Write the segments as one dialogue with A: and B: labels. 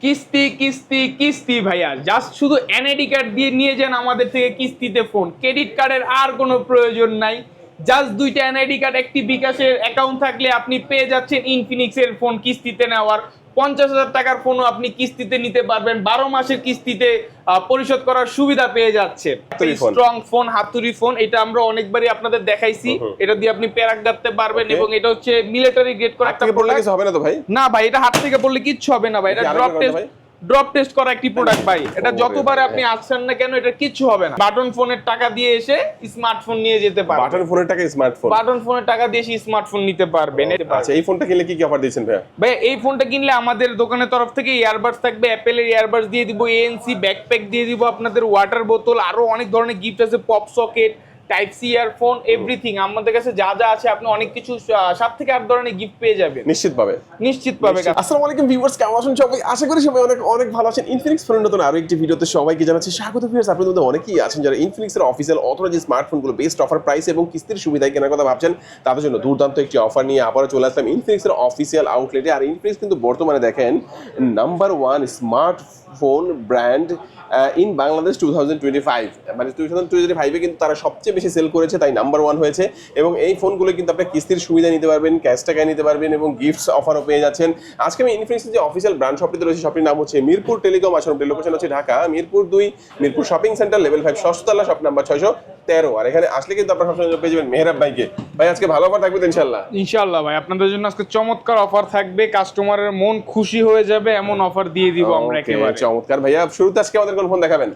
A: কিস্তি কিস্তি কিস্তি ভাইয়া, জাস্ট শুধু এনআইডি কার্ড দিয়ে নিয়ে যান আমাদের থেকে কিস্তিতে ফোন। ক্রেডিট কার্ডের আর কোনো প্রয়োজন নাই। জাস্ট দুইটা এনআইডি কার্ড, একটি বিকাশের অ্যাকাউন্ট থাকলে আপনি পেয়ে যাচ্ছেন ইনফিনিক্সের ফোন কিস্তিতে নেওয়ার। 50,000 টাকার ফোনও আপনি কিস্তিতে নিতে পারবেন, 12 মাসের কিস্তিতে পরিশোধ করার সুবিধা পেয়ে যাচ্ছে। স্ট্রং ফোন, হাতুড়ি ফোন, এটা আমরা অনেকবারই আপনাদের দেখাইছি। এটা দিয়ে আপনি প্যারাক গাড়তে পারবেন এবং এটা হচ্ছে মিলিটারি গ্রেড করা একটা প্রোডাক্ট।
B: হবে না তো ভাই?
A: না ভাই, এটা হাত থেকে পড়লে কিচ্ছু হবে না ভাই। এটা ড্রপ টেস্ট করা একটি প্রোডাক্ট ভাই। এটা যতবার আপনি আসছেন না কেন এটা কিচ্ছু হবে না। বাটন ফোনের টাকা দিয়ে এসে স্মার্টফোন নিয়ে যেতে পারবেন।
B: বাটন ফোনের টাকা স্মার্টফোন,
A: বাটন ফোনের টাকা দিয়ে এসে স্মার্টফোন নিতে পারবেন।
B: আচ্ছা, এই ফোনটা কিনলে কি কি অফার দিচ্ছেন ভাই?
A: ভাই এই ফোনটা কিনলে আমাদের দোকানের তরফ থেকে ইয়ারবাডস থাকবে, অ্যাপেলের ইয়ারবাডস দিয়ে দিব, এএনসি ব্যাকপ্যাক দিয়ে দিব, আপনাদের ওয়াটার বোতল, আরো অনেক ধরনের গিফট আছে, pop socket, type C earphone, everything আমাদের কাছে যা যা আছে আপনি অনেক কিছু 7 থেকে 8 ধরনের গিফট পেয়ে যাবেন
B: নিশ্চিত পাবে।
A: আসসালামু
B: আলাইকুম ভিউয়ার্স, কেমন আছেন সবাই? আশা করি সবাই অনেক অনেক ভালো আছেন। ইনফিনিক্স ফোনের নতুন আরো একটি ভিডিওতে সবাইকে জানাচ্ছি স্বাগত। ভিউয়ার্স, আপনাদের মধ্যে অনেকেই আছেন যারা ইনফিনিক্সের অফিসিয়াল অথরাইজড স্মার্টফোনগুলো বেস্ট অফার প্রাইস এবং কিস্তির সুবিধায় কেনার কথা ভাবছেন, তাদের জন্য দুর্দান্ত একটি অফার নিয়ে আবারও চলে আসলাম ইনফিনিক্সের অফিসিয়াল আউটলেটে। আর ইনফিনিক্স কিন্তু বর্তমানে দেখেন number 1 smartphone brand in Bangladesh 2025, মানে 2025-এ কিন্তু তারা সবচেয়ে বেশি সেল করেছে, তাই নাম্বার 1 হয়েছে। এবং এই ফোনগুলো কিন্তু আপনি কিস্তির সুবিধা নিতে পারবেন, ক্যাশ টাকায় নিতে পারবেন এবং গিফটস অফারও পেয়ে যাচ্ছেন। আজকে আমি ইনফিনিক্সের যে অফিসিয়াল ব্র্যান্ড শপটিতে রয়েছে, শপটির নাম হচ্ছে মিরপুর টেলিকম। আসলে লোকেশন হচ্ছে Dhaka Mirpur 2, Mirpur shopping centre, level 5, ষষ্ঠ তলা, শপ নাম্বার 613। আর এখানে আসলে কিন্তু আপনার সবসময় পেয়ে যাবেন মেহরাব ভাইকে। ভাই আজকে ভালো অফার থাকবে ইনশাআল্লাহ?
A: ইনশাআল্লাহ ভাই, আপনাদের জন্য আজকে চমৎকার অফার থাকবে, কাস্টমারের মন খুশি হয়ে যাবে এমন অফার দিয়ে দিব আমরা একেবারে।
B: চমৎকার ভাইয়া, শুরুতে আজকে আমাদের কোন ফোন দেখাবেন?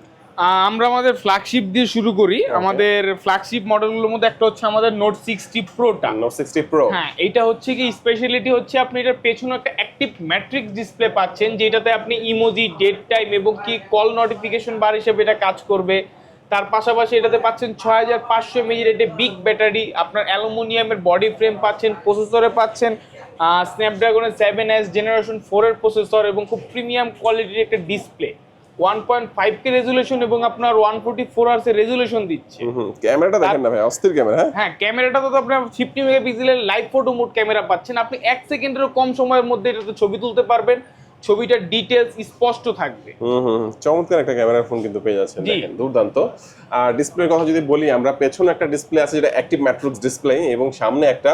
A: আমরা আমাদের ফ্ল্যাগশিপ দিয়ে শুরু করি। আমাদের ফ্ল্যাগশিপ মডেলগুলোর মধ্যে একটা হচ্ছে আমাদের নোট 60 প্রোটা।
B: নোট 60 প্রো,
A: হ্যাঁ, এটা হচ্ছে কি স্পেশালিটি হচ্ছে আপনি এটার পেছনে একটা অ্যাক্টিভ ম্যাট্রিক্স ডিসপ্লে পাচ্ছেন, যেটাতে আপনি ইমোজি, ডেট টাইম এবং কি কল নোটিফিকেশন বার হিসেবে এটা কাজ করবে। তার পাশাপাশি এটাতে পাচ্ছেন 6500 mAh এর বিগ ব্যাটারি, আপনার অ্যালুমিনিয়ামের বডি ফ্রেম পাচ্ছেন, প্রসেসরে পাচ্ছেন স্ন্যাপড্রাগনের 7S জেনারেশন 4 এর প্রসেসর এবং খুব প্রিমিয়াম কোয়ালিটির একটা ডিসপ্লে, 1.5K রেজুলেশন এবং আপনার 144 Hz এর রেজুলেশন দিচ্ছে।
B: ক্যামেরাটা দেখেন না ভাই, অস্থির ক্যামেরা।
A: হ্যাঁ, ক্যামেরাটা তো আপনার 50 মেগাপিক্সেলের লাইভ ফটো মোড ক্যামেরা পাচ্ছেন। আপনি 1 সেকেন্ডেরও কম সময়ের মধ্যে এটাতে ছবি তুলতে পারবেন, ছবিটার ডিটেইলস স্পষ্ট থাকবে।
B: চমৎকার একটা ক্যামেরার ফোন কিন্তু পেয়ে যাচ্ছেন, দেখেন দুর্দান্ত। আর ডিসপ্লের কথা যদি বলি, আমরা পেছনে একটা ডিসপ্লে আছে যেটা অ্যাক্টিভ ম্যাট্রিক্স ডিসপ্লে এবং সামনে একটা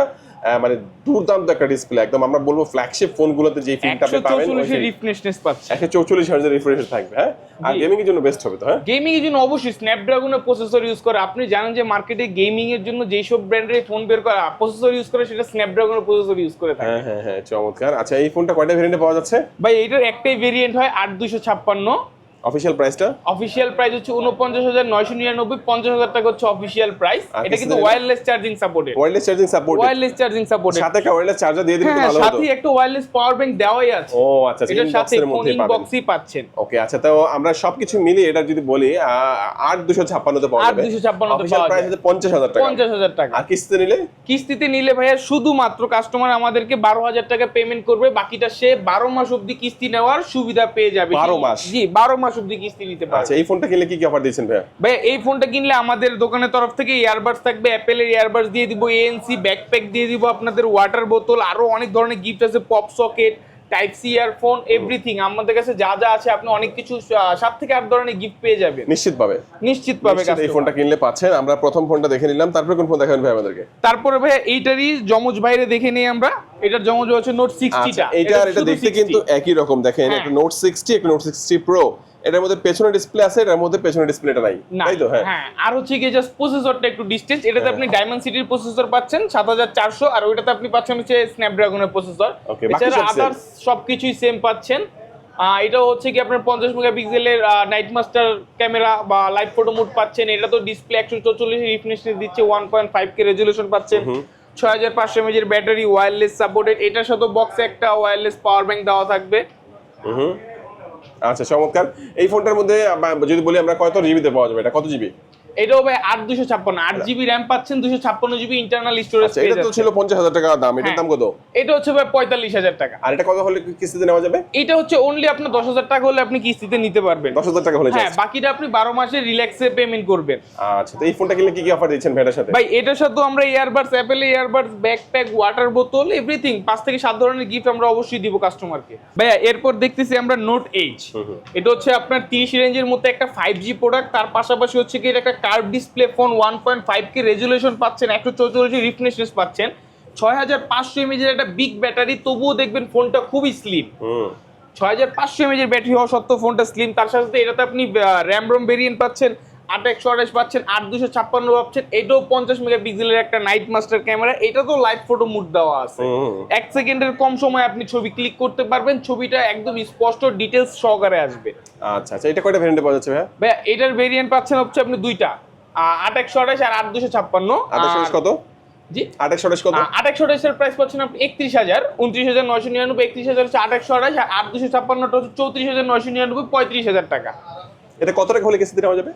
B: মানে দুর্দান্ত একটা ডিসপ্লে, একদম আমরা বলবো ফ্ল্যাগশিপ ফোনগুলোতে যে ফিলটা আপনি পাবেন
A: 144 রিফ্রেশনেস পাচ্ছেন,
B: 144 হার্জ রিফ্রেশ থাকবে। হ্যাঁ, আর গেমিং এর জন্য বেস্ট হবে তো? হ্যাঁ,
A: গেমিং এর জন্য অবশ্যই স্ন্যাপড্রাগনের প্রসেসর ইউজ করে। আপনি জানেন যে মার্কেটে গেমিং এর জন্য যেই সব ব্র্যান্ডের ফোন বের করে প্রসেসর ইউজ করে, সেটা স্ন্যাপড্রাগনের প্রসেসর ইউজ করে থাকে।
B: হ্যাঁ, চমৎকার। আচ্ছা, এই ফোনটা কয়টা ভেরিয়েন্টে পাওয়া যাচ্ছে
A: ভাই? এটার একটাই ভেরিয়েন্ট হয় 8256।
B: অফিশিয়াল প্রাইসটা?
A: অফিশিয়াল প্রাইস হচ্ছে 49,999, 50,000 টাকা হচ্ছে অফিশিয়াল প্রাইস। এটা কিন্তু wireless charging supported.
B: Wireless charging supported,
A: wireless charging supported,
B: সাথে একটা ওয়্যারলেস চার্জার দিয়ে দিলে ভালো হতো।
A: সাথে একটা ওয়্যারলেস পাওয়ার ব্যাংক দেওয়াই আছে।
B: ও আচ্ছা,
A: এটার সাথে ফোন ইনবক্সই পাচ্ছেন।
B: ওকে, আচ্ছা, তো আমরা সবকিছু মিলিয়ে এটা যদি বলি 8256 তে পাওয়া যাবে।
A: 8256 তে
B: অফিশিয়াল প্রাইস হচ্ছে 50,000 টাকা।
A: 50,000 টাকা।
B: আর কিস্তিতে নিলে
A: ভাইয়া শুধুমাত্র কাস্টমার আমাদেরকে 12,000 টাকা পেমেন্ট করবে, বাকিটা সে 12 মাস অবধি কিস্তি নেওয়ার সুবিধা পেয়ে যাবে।
B: 12 মাস?
A: জি, 12 মাস অবধি কিস্তি নিতে পারবে।
B: আচ্ছা, এই ফোনটা কিনলে কি কি অফার দিচ্ছেন ভাই?
A: ভাই এই ফোনটা কিনলে আমাদের দোকানের তরফ থেকে ইয়ারবাডস থাকবে, অ্যাপেলের ইয়ারবাডস দিয়ে দিব, এএনসি ব্যাকপ্যাক দিয়ে দিব, আপনাদের ওয়াটার বোতল, আরো অনেক ধরনের গিফট আছে, pop socket, type C earphone, everything আমাদের কাছে যা যা আছে আপনি অনেক কিছু 7 থেকে 8 ধরনের গিফট পেয়ে যাবেন।
B: নিশ্চিত পাবে।
A: এই
B: ফোনটা কিনলে পাচ্ছেন। আমরা প্রথম ফোনটা দেখে নিলাম, তারপরে কোন ফোন দেখাবেন ভাই আমাদেরকে?
A: তারপরে ভাই এইটারই যমজ ভাইরে দেখে নিই আমরা। এটার যমজ হচ্ছে নোট 60 টা।
B: এটা দেখতে কিন্তু একই রকম, দেখেন একটা নোট 60, একটা নোট 60 প্রো। এটার মধ্যে পেছনে ডিসপ্লে আছে, এটার মধ্যে পেছনে ডিসপ্লেটা নাই, তাই তো? হ্যাঁ,
A: আর হচ্ছে কি জাস্ট প্রসেসরটা একটু ডিসটেন্স। এটাতে আপনি ডায়মন্ড সিটির প্রসেসর পাচ্ছেন 7400, আর ওইটাতে আপনি পাচ্ছেন হচ্ছে স্ন্যাপড্রাগনের প্রসেসর। এছাড়া আদার্স সবকিছুই সেম পাচ্ছেন। এটা হচ্ছে কি আপনার 50 মেগাপিক্সেলের নাইট মাস্টার ক্যামেরা বা লাইভ ফটো মোড পাচ্ছেন। এটা তো ডিসপ্লে 144 রিফ্রেশনেস দিচ্ছে, 1.5K রেজুলেশন পাচ্ছেন, 6500 mAh এর ব্যাটারি, ওয়্যারলেস সাপোর্টেড। এটার সাথে বক্সে একটা ওয়্যারলেস পাওয়ার ব্যাংক দেওয়া থাকবে।
B: আচ্ছা, চমৎকার। এই ফোনটার মধ্যে যদি বলি আমরা কত জিবিতে পাওয়া যাবে, এটা কত জিবি?
A: এটাও ভাই 8256 8GB RAM পাচ্ছেন, 256GB ইন্টারনাল স্টোরেজ
B: আচ্ছা, এটা তো ছিল 50,000 টাকা দাম, এটার দাম কত?
A: এটা হচ্ছে ভাই 45,000 টাকা।
B: আর এটা কত হলে কিস্তিতে নেওয়া যাবে?
A: এটা হচ্ছে অনলি আপনার 10,000 টাকা হলে আপনি কিস্তিতে নিতে পারবেন।
B: 10,000 টাকা হলে
A: হ্যাঁ, বাকিটা আপনি 12 মাসে রিল্যাক্সে পেমেন্ট করবেন।
B: আচ্ছা, তো এই ফোনটা কিনলে কি কি অফার দিচ্ছেন ভাইটার সাথে?
A: ভাই এটার সাথে আমরা earbuds, Apple earbuds, backpack, water বোতল, এভরিথিং 5 থেকে 7 ধরনের গিফট আমরা অবশ্যই দিব কাস্টমারকে। ভাইয়া এরপর দেখতেছি আমরা নোট এইচ। এটা হচ্ছে আপনার 30 রেঞ্জের মধ্যে একটা 5G প্রোডাক্ট, তার পাশাপাশি হচ্ছে কি এটা একটা curve display phone, 1.5K resolution পাচ্ছেন, 144 রিফ্রেশনেস পাচ্ছেন, 6500 mAh এর একটা বিগ ব্যাটারি, তবুও দেখবেন ফোনটা খুবই স্লিম। 6500 mAh এর ব্যাটারি হওয়া সত্ত্বেও ফোনটা স্লিম। তার সাথে এটাতে আপনি র্যাম রোম ভেরিয়েন্ট পাচ্ছেন, 8/128 পাচ্ছেন, 8256 পাচ্ছেন। এটাও 50 মেগাপিক্সেলের একটা নাইট মাস্টার ক্যামেরা, এটা তো লাইভ ফটো মুড দেওয়া আছে। 1 সেকেন্ডের কম সময় আপনি ছবি ক্লিক করতে পারবেন, ছবিটা একদম স্পষ্ট ডিটেলস সহকারে আসবে।
B: আচ্ছা আচ্ছা, এটা কয়টা ভেরিয়েন্টে পাওয়া যাচ্ছে ভাইয়া?
A: ভাইয়া এটার ভেরিয়েন্ট পাচ্ছেন হচ্ছে আপনি দুইটা, 8/128 আর 8256।
B: 28 কত?
A: জি
B: 28 কত?
A: 8/128 এর প্রাইস পাচ্ছেন আপনি 31,000, 29,999, 31,000 হচ্ছে 8/128, আর 8256 টা হচ্ছে 34,999, 35,000 টাকা।
B: এটা কত টাকা হলে কিস্তিতে নেওয়া যাবে?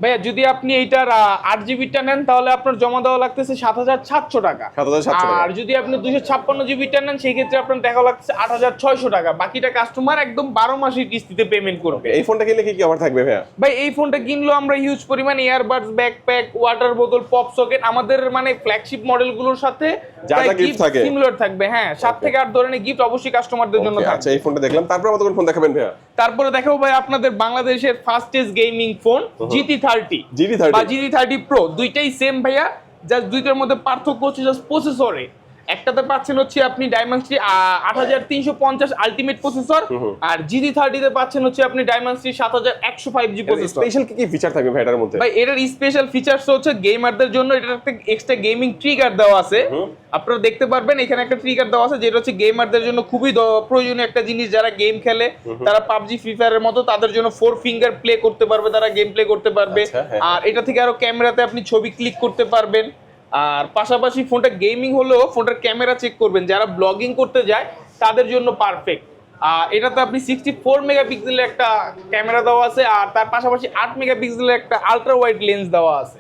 A: ভাইয়া যদি আপনি এইটার 8GB নেন তাহলে আপনার জমা দেওয়া লাগতেছে 7,700 টাকা।
B: 7,700 টাকা।
A: আর যদি আপনি 256GB নেন সেই ক্ষেত্রে আপনার দেখা লাগছে 8,600 টাকা। বাকিটা কাস্টমার একদম 12 মাসের কিস্তিতে পেমেন্ট করবে।
B: এই ফোনটা কিনলে কি কি অফার থাকবে ভাইয়া?
A: ভাই এই ফোনটা কিনলেও আমরা হিউজ পরিমাণ ইয়ারবাডস, ব্যাকপ্যাক, ওয়াটার বোতল, পপ সকেট, আমাদের মানে ফ্ল্যাগশিপ মডেলগুলোর সাথে
B: যা যা গিফট থাকে
A: সিমিলার থাকবে। হ্যাঁ, 7 থেকে 8 ধরনের গিফট অবশ্যই কাস্টমারদের জন্য থাকবে।
B: আচ্ছা, এই ফোনটা দেখলাম, তারপর আমাদের কোন ফোন দেখাবেন ভাইয়া?
A: তারপরে দেখাবো ভাই আপনাদের বাংলাদেশের fastest gaming phone GT30
B: GT30
A: বা GT30 Pro, দুইটাই সেম ভাইয়া, জাস্ট দুইটার মধ্যে পার্থক্য হচ্ছে জাস্ট প্রসেসরে। একটাতে পাচ্ছেন হচ্ছে আপনি ডায়মন্ডসিটি 8350 আলটিমেট প্রসেসর, আর GT30 তে পাচ্ছেন হচ্ছে আপনি ডায়মন্ডসিটি 7105G প্রসেসর।
B: স্পেশাল কি কি ফিচার থাকবে ভাই এটার মধ্যে?
A: ভাই এটার স্পেশাল ফিচারস হচ্ছে গেমারদের জন্য এটার একটা এক্সট্রা গেমিং ট্রিগার দেওয়া আছে। আপনারা দেখতে পারবেন এখানে একটা ট্রিগার দেওয়া আছে, যেটা হচ্ছে গেমারদের জন্য খুবই প্রয়োজনীয় একটা জিনিস। যারা গেম খেলে তারা পাবজি, ফ্রি ফায়ারের মতো তাদের জন্য 4 ফিঙ্গার প্লে করতে পারবে, তারা গেম প্লে করতে পারবে। আর এটা থেকে আরো ক্যামেরাতে আপনি ছবি ক্লিক করতে পারবেন। আর পাশাপাশি ফোনটা গেমিং হলেও ফোনটার ক্যামেরা চেক করবেন, যারা ব্লগিং করতে যায় তাদের জন্য পারফেক্ট। এটাতে আপনি 64 মেগাপিক্সেলের একটা ক্যামেরা দেওয়া আছে, আর তার পাশাপাশি 8 মেগাপিক্সেলের একটা আলট্রা ওয়াইড লেন্স দেওয়া আছে।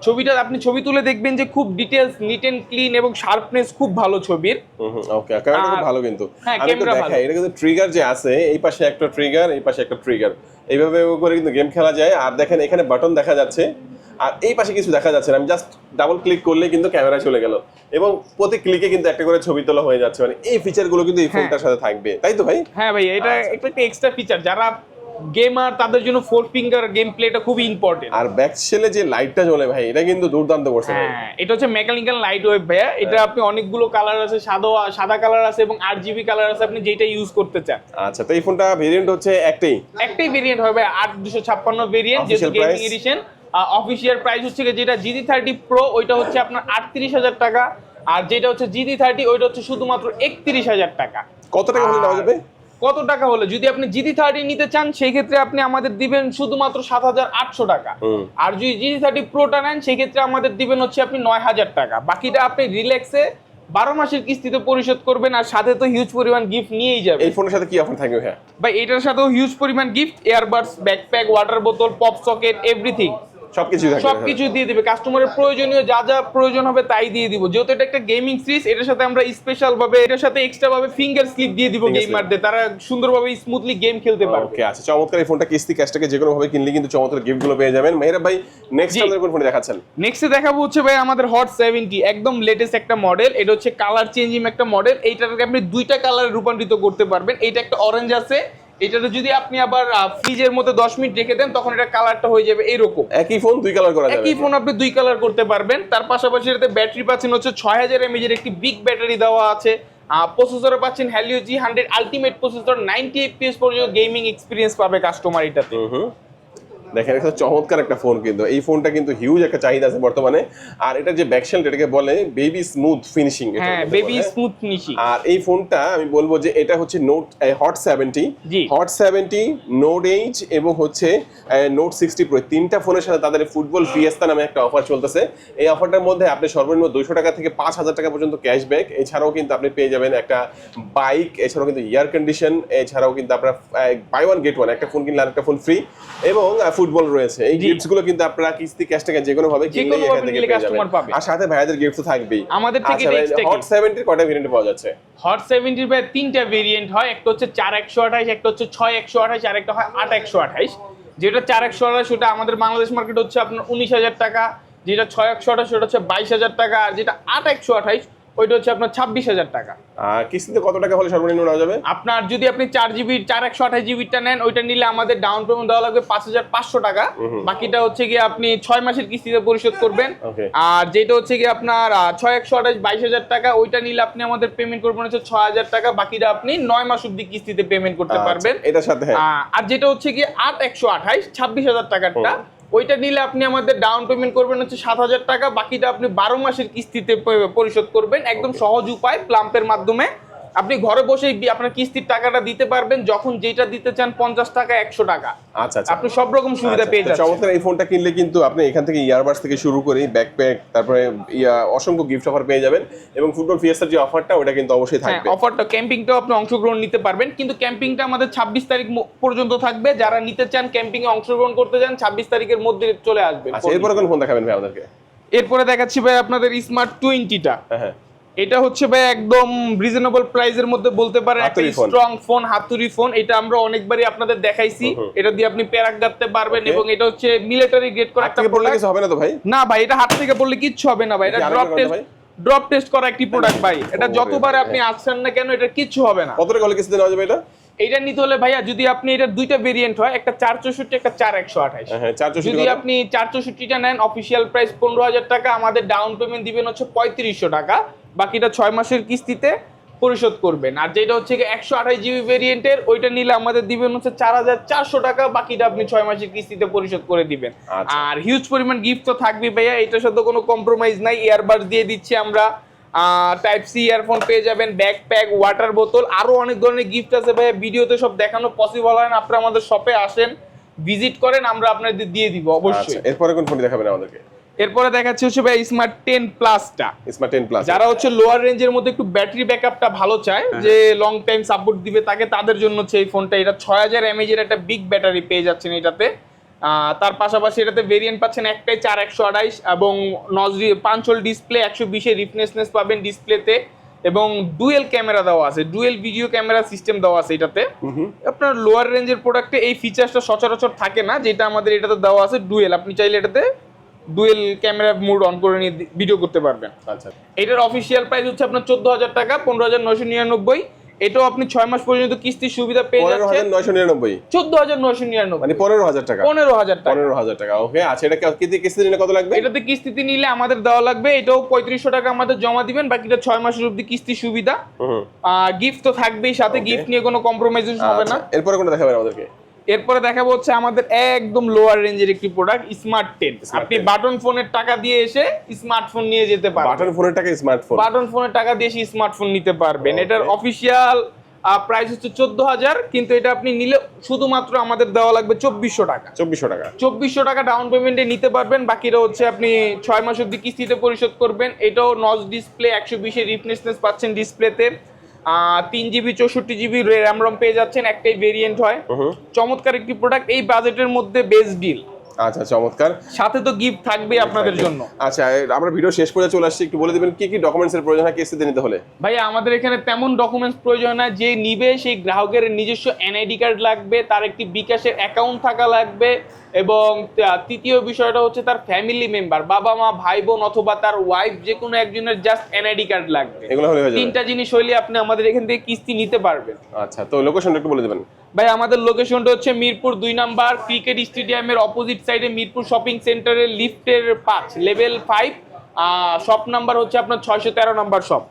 A: ছবিটা আপনি ছবি তুলে দেখবেন যে খুব ডিটেইলস, নিট এন্ড ক্লিন এবং শার্পনেস খুব ভালো ছবির।
B: ওকে, ক্যামেরা খুব ভালো কিন্তু।
A: হ্যাঁ,
B: আমি তো দেখাই, এটা কিন্তু ট্রিগার যে আছে, এই পাশে একটা ট্রিগার, এই পাশে একটা ট্রিগার, এইভাবে করে কিন্তু গেম খেলা যায়। আর দেখেন এখানে বাটন দেখা যাচ্ছে, আর এই পাশে কিছু দেখা যাচ্ছে না। আমি জাস্ট ডাবল ক্লিক করলে কিন্তু ক্যামেরা চলে গেল, এবং প্রতি ক্লিকে কিন্তু একটা করে ছবি তোলা হয়ে যাচ্ছে। মানে এই ফিচারগুলো কিন্তু এই ফোনটার সাথে থাকবে, তাই তো ভাই?
A: হ্যাঁ ভাই, এটা একটা এক্সট্রা ফিচার, যারা গেমার তাদের জন্য 4 ফিঙ্গার গেম প্লেটা খুবই ইম্পর্টেন্ট।
B: আর ব্যাক সেলে যে লাইটটা জ্বলে ভাই, এটা কিন্তু দুর্দান্ত করছে ভাই।
A: হ্যাঁ, এটা হচ্ছে মেকানিক্যাল লাইট ওয়েভ ভাইয়া। এটা আপনি অনেকগুলো কালার আছে, সাদা কালার আছে এবং RGB কালার আছে, আপনি যেটা ইউজ করতে চান।
B: আচ্ছা, তো এই ফোনটা ভেরিয়েন্ট হচ্ছে
A: একটাই ভেরিয়েন্ট হবে 8256 ভেরিয়েন্ট, যেটা গেমিং এডিশন। অফিশিয়াল প্রাইস হচ্ছে যেটা GT30 Pro ওইটা হচ্ছে আপনার 38,000 টাকা, আর যেটা হচ্ছে GT30 ওইটা হচ্ছে শুধুমাত্র 31,000 টাকা।
B: কত টাকা হলে নেওয়া যাবে?
A: কত টাকা হলে যদি আপনি GT30 নিতে চান সেই ক্ষেত্রে আপনি আমাদের দিবেন শুধুমাত্র 7,800 টাকা। আর যদি GT30 Proটা নেন সেই ক্ষেত্রে আমাদের দিবেন হচ্ছে আপনি 9,000 টাকা। বাকিটা আপনি রিল্যাক্সে 12 মাসের কিস্তিতে পরিশোধ করবেন, আর সাথে তো হিউজ পরিমাণ গিফট নিয়েই যাবেন।
B: এই ফোনের সাথে কি অফার থাকবে ভাই?
A: ভাই এটার সাথেও হিউজ পরিমাণ গিফট, ইয়ারবাডস, ব্যাকপ্যাক, ওয়াটার বোতল, পপ সকেট, এভরিথিং সবকিছু দিয়ে দিবে। কাস্টমারের প্রয়োজনীয় যা যা প্রয়োজন হবে তাই দিয়ে দিব। যেহেতু এটা একটা গেমিং সিরিজ, এটার সাথে আমরা স্পেশাল ভাবে এটার সাথে এক্সট্রা ভাবে ফিঙ্গার স্লিপ দিয়ে দিব গেমারদের, তারা সুন্দরভাবে স্মুথলি গেম খেলতে পারবে।
B: ওকে, আচ্ছা, চমৎকার। এই ফোনটা কিস্তি ক্যাশটাকে যে কোনো ভাবে কিনলে কিন্তু চমৎকার গিফট গুলো পেয়ে যাবেন। মেহরাব ভাই, নেক্সট আমাদের কোন ফোন দেখাচ্ছেন?
A: নেক্সটে দেখাবো হচ্ছে ভাই আমাদের হট 70, একদম লেটেস্ট একটা মডেল। এটা হচ্ছে কালার চেঞ্জিং একটা মডেল। এইটাকে আপনি দুইটা কালারে রূপান্তরিত করতে পারবেন। এইটা একটা অরেঞ্জ আছে, এটাতে যদি আপনি আবার ফ্রিজের মধ্যে 10 মিনিট রেখে দেন তখন এটা কালারটা হয়ে যাবে এরকম।
B: একই ফোন দুই কালার করা যাবে?
A: একই ফোন আপনি দুই কালার করতে পারবেন। তার পাশাপাশি এটাতে ব্যাটারি পাচ্ছেন হচ্ছে 6000 mAh এর একটি বিগ ব্যাটারি দেওয়া আছে। প্রসেসরে পাচ্ছেন Helio G100 ultimate processor, 90 FPS পর্যন্ত গেমিং এক্সপিরিয়েন্স পাবে কাস্টমার এটাতে।
B: দেখেন, এটা চমৎকার একটা ফোন, কিন্তু এই ফোনটা কিন্তু হিউজ একটা চাহিদা আছে বর্তমানে। আর এটা যে ব্যাকশেল, এটাকে বলে বেবি স্মুথ ফিনিশিং।
A: হ্যাঁ, বেবি স্মুথ ফিনিশিং।
B: আর এই ফোনটা আমি বলবো যে এটা হচ্ছে হট 70, নোট 8 এবং হচ্ছে নোট 60 Pro, তিনটা ফোনের সাথে তাদের ফুটবল ফিয়েস্তা নামে একটা অফার চলতেছে। এই অফারটার মধ্যে আপনি সর্বনিম্ন 200 টাকা থেকে 5,000 টাকা পর্যন্ত ক্যাশব্যাক, এছাড়াও কিন্তু আপনি পেয়ে যাবেন একটা বাইক, এছাড়াও কিন্তু এয়ার কন্ডিশন, এছাড়াও কিন্তু আপনার বাই ওয়ান গেট ওয়ান, একটা ফোন কিনলে আরেকটা ফোন ফ্রি, এবং ফুটবল রয়েছে, এই গিফটস গুলো কিন্তু আপনারা কিস্তি ক্যাশ টাকা যে কোনো ভাবে কিনলে এখান থেকে পেয়ে যাবেন। আর সাথে ভাইয়াদের গিফট তো থাকবেই
A: আমাদের থেকে।
B: হট 70 কয়টা ভেরিয়েন্ট পাওয়া যাচ্ছে?
A: হট 70 এর তিনটা ভেরিয়েন্ট হয়, একটা হচ্ছে 4128, একটা হচ্ছে 6128, আর একটা হয় 8128। যেটা 4128 সেটা আমাদের বাংলাদেশ মার্কেট হচ্ছে আপনার 19,000 টাকা, যেটা 6128 সেটা হচ্ছে 22,000 টাকা, আর যেটা 8128 ওইটা হচ্ছে আপনার 26,000 টাকা।
B: কিস্তিতে কত টাকা হলে সর্বনিম্ন নেওয়া যাবে?
A: আপনার যদি আপনি 4GB 4128 জিবিটা নেন, ওইটা নিলে আমাদের ডাউন পেমেন্ট দেওয়া লাগবে 5,500 টাকা। বাকিটা হচ্ছে কি আপনি 6 মাসের কিস্তিতে পরিশোধ করবেন। আর যেটা হচ্ছে কি আপনার 6128 22,000 টাকা, ওইটা নিলে আপনি আমাদের পেমেন্ট করবেন হচ্ছে 6,000 টাকা। বাকিটা আপনি 9 মাস অবধি কিস্তিতে পেমেন্ট করতে পারবেন
B: এটার সাথে।
A: আর যেটা হচ্ছে কি 8128 26,000 টাকাটা, ওইটা নিলে আপনি আমাদের ডাউন পেমেন্ট করবেন হচ্ছে 7,000 টাকা। বাকিটা আপনি 12 মাসের কিস্তিতে পরিশোধ করবেন। একদম সহজ উপায়, প্লাম্পের মাধ্যমে আপনি ঘরে বসেই আপনার কিস্তির টাকাটা দিতে পারবেন, যখন যেটা দিতে চান 50 টাকা 100 টাকা।
B: আচ্ছা,
A: আপনি সব রকম সুবিধা পেয়ে যাচ্ছেন।
B: চমৎকার। এই ফোনটা কিনলে কিন্তু আপনি এখান থেকে ইয়ারবাডস থেকে শুরু করে ব্যাকপ্যাক, তারপরে অসংখ্য গিফট অফার পেয়ে যাবেন, এবং ফুটবল ফিয়েস্টার যে অফারটা ওটা কিন্তু অবশ্যই থাকবে।
A: অফারটা ক্যাম্পিংটাও আপনি অংশগ্রহণ নিতে পারবেন, কিন্তু ক্যাম্পিংটা আমাদের 26 তারিখ পর্যন্ত থাকবে। যারা নিতে চান ক্যাম্পিং এ অংশগ্রহণ করতে চান 26 তারিখের মধ্যে চলে আসবেন।
B: আচ্ছা, এরপরে কোন ফোন দেখাবেন ভাই আমাদেরকে?
A: এরপরে দেখাচ্ছি ভাই আপনাদের স্মার্ট 20টা।
B: হ্যাঁ,
A: এটা হচ্ছে ভাই একদম রিজনেবল প্রাইসের মধ্যে বলতে পারেন একটা স্ট্রং ফোন, হাতুড়ি ফোন। এটা আমরা অনেকবারই আপনাদের দেখাইছি। এটা দিয়ে আপনি প্যারাক গাড়তে পারবেন, এবং এটা হচ্ছে মিলিটারি গ্রেড করা একটা
B: প্রোডাক্ট। কিছু হবে না তো ভাই?
A: না ভাই, এটা হাত থেকে পড়লে কিচ্ছু হবে না ভাই। এটা ড্রপ টেস্ট করা একটি প্রোডাক্ট ভাই। এটা যতবার আপনি আসছেন না কেন এটা কিচ্ছু হবে না।
B: কত টাকা হলে কিস্তিতে নেওয়া যাবে এটা?
A: এইটা নিতে হলে ভাইয়া যদি আপনি এটা দুইটা ভেরিয়েন্ট হয়, একটা 464 একটা 4128। যদি আপনি 464টা নেন অফিশিয়াল প্রাইস 15,000 টাকা, আমাদের ডাউন পেমেন্ট দিবেন হচ্ছে 3500 টাকা। বাকিটা 6 মাসের কিস্তিতে পরিশোধ করবেন। আর যেটা হচ্ছে 128GB ভেরিয়েন্টের, ওইটা নিলে আমাদের দিবেন হচ্ছে 4,400 টাকা। বাকিটা আপনি 6 মাসের কিস্তিতে পরিশোধ করে দিবেন। আর হিউজ পরিমাণ গিফট তো থাকবে ভাইয়া, এটার সাথে কোনো কম্প্রোমাইজ নাই। ইয়ারবাডস দিয়ে দিচ্ছি আমরা, টাইপ সি ইয়ারফোন পেয়ে যাবেন, ব্যাকপ্যাক, ওয়াটার বোতল, আরো অনেক ধরনের গিফট আছে ভাইয়া। ভিডিওতে সব দেখানো পসিবল হয় না, আপনারা আমাদের শপে আসেন, ভিজিট করেন, আমরা আপনাদের দিয়ে দিব অবশ্যই।
B: এরপরে কোন ফোন দেখাবেন আমাদেরকে?
A: এরপরে দেখাচ্ছি হচ্ছে ভাই স্মার্ট 10 প্লাসটা।
B: স্মার্ট 10 প্লাস
A: যারা হচ্ছে লোয়ার রেঞ্জের মধ্যে একটু ব্যাটারি ব্যাকআপটা ভালো চায়, যে লং টাইম সাপোর্ট দিবে তাকে, তাদের জন্য হচ্ছে এই ফোনটা। এটা 6000 mAh এর একটা বিগ ব্যাটারি পেয়ে যাচ্ছেন এটাতে। তার পাশাপাশি এটাতে ভেরিয়েন্ট পাচ্ছেন একটাই 4128, এবং নজরি 5 হোল ডিসপ্লে, 120 এর রিফ্রেশনেস পাবেন ডিসপ্লেতে, এবং ডুয়েল ক্যামেরা দেওয়া আছে, ডুয়েল ভিডিও ক্যামেরা সিস্টেম দেওয়া আছে এটাতে। আপনার লোয়ার রেঞ্জের প্রোডাক্টে এই ফিচারসটা সচরাচর থাকে না, যেটা আমাদের এটাতে দেওয়া আছে ডুয়েল। আপনি চাইলে এটাতে ডুয়েল ক্যামেরা মোড অন করে নিয়ে ভিডিও করতে পারবেন।
B: আচ্ছা,
A: এটার অফিশিয়াল প্রাইস হচ্ছে আপনার 14,000 টাকা, 15,999। এটাও আপনি 6 মাস পর্যন্ত কিস্তির সুবিধা পেয়ে যাচ্ছেন।
B: 15,999
A: 14,999
B: মানে 15,000 টাকা।
A: 15,000 টাকা।
B: 15,000 টাকা। ওকে, আচ্ছা, এটা কিস্তি নিলে কত লাগবে?
A: এটাতে কিস্তিতে নিলে আমাদের দেওয়া লাগবে, এটাও 3500 টাকা আমাদের জমা দিবেন। বাকিটা 6 মাসের অবধি কিস্তির সুবিধা। গিফট তো থাকবেই সাথে, গিফট নিয়ে কোনো কম্প্রোমাইজ হবে না।
B: এরপরে কোনটা দেখাবেন আমাদেরকে?
A: এরপরে দেখাবো হচ্ছে আমাদের একদম লোয়ার রেঞ্জের একটি প্রোডাক্ট স্মার্ট 10। আপনি বাটন ফোনের টাকা দিয়ে এসে স্মার্টফোন নিয়ে যেতে পারবেন।
B: বাটন ফোনের টাকা স্মার্টফোন?
A: বাটন ফোনের টাকা দিয়ে এসে স্মার্টফোন নিতে পারবেন। এটার অফিশিয়াল প্রাইস হচ্ছে 14,000, কিন্তু এটা আপনি নিলে শুধুমাত্র আমাদের দেওয়া লাগবে 2,400 টাকা।
B: 2,400 টাকা।
A: 2,400 টাকা ডাউন পেমেন্টে নিতে পারবেন। বাকিটা হচ্ছে আপনি 6 মাস অবধি কিস্তিতে পরিশোধ করবেন। এটাও নচ ডিসপ্লে, 120 এর রিফ্রেশনেস পাচ্ছেন ডিসপ্লেতে, 3GB 64GB র্যাম রম পেয়ে যাচ্ছেন, একটাই ভেরিয়েন্ট হয়। চমৎকার একটি প্রোডাক্ট, এই বাজেটের মধ্যে বেস্ট ডিল।
B: আচ্ছা, চমৎকার।
A: সাথে তো গিফট থাকবে আপনাদের জন্য।
B: আচ্ছা, আমরা ভিডিও শেষ করে চলে আসছি, একটু বলে দিবেন কি কি ডকুমেন্টস এর প্রয়োজন হয় কিস্তিতে নিতে হলে?
A: ভাই আমাদের এখানে তেমন ডকুমেন্টস প্রয়োজন না, যে নিবে সেই গ্রাহকের নিজস্ব এনআইডি কার্ড লাগবে, তার একটি বিকাশের অ্যাকাউন্ট থাকা লাগবে, এবং তৃতীয় বিষয়টা হচ্ছে তার ফ্যামিলি মেম্বার, বাবা মা ভাই বোন অথবা তার ওয়াইফ, যে কোনো একজনের জাস্ট এনআইডি কার্ড লাগবে।
B: এগুলো হলে হয়ে যাবে।
A: তিনটা জিনিস হইলে আপনি আমাদের এখান থেকে কিস্তি নিতে পারবেন।
B: আচ্ছা, তো লোকেশনটা একটু বলে দিবেন।
A: ভাই আমাদের লোকেশনটা হচ্ছে মিরপুর 2 নাম্বার, ক্রিকেট স্টেডিয়ামের অপোজিট সাইডে, মিরপুর শপিং সেন্টারের লিফটের 5 লেভেল 5, শপ নাম্বার হচ্ছে আপনার 613 নাম্বার শপ।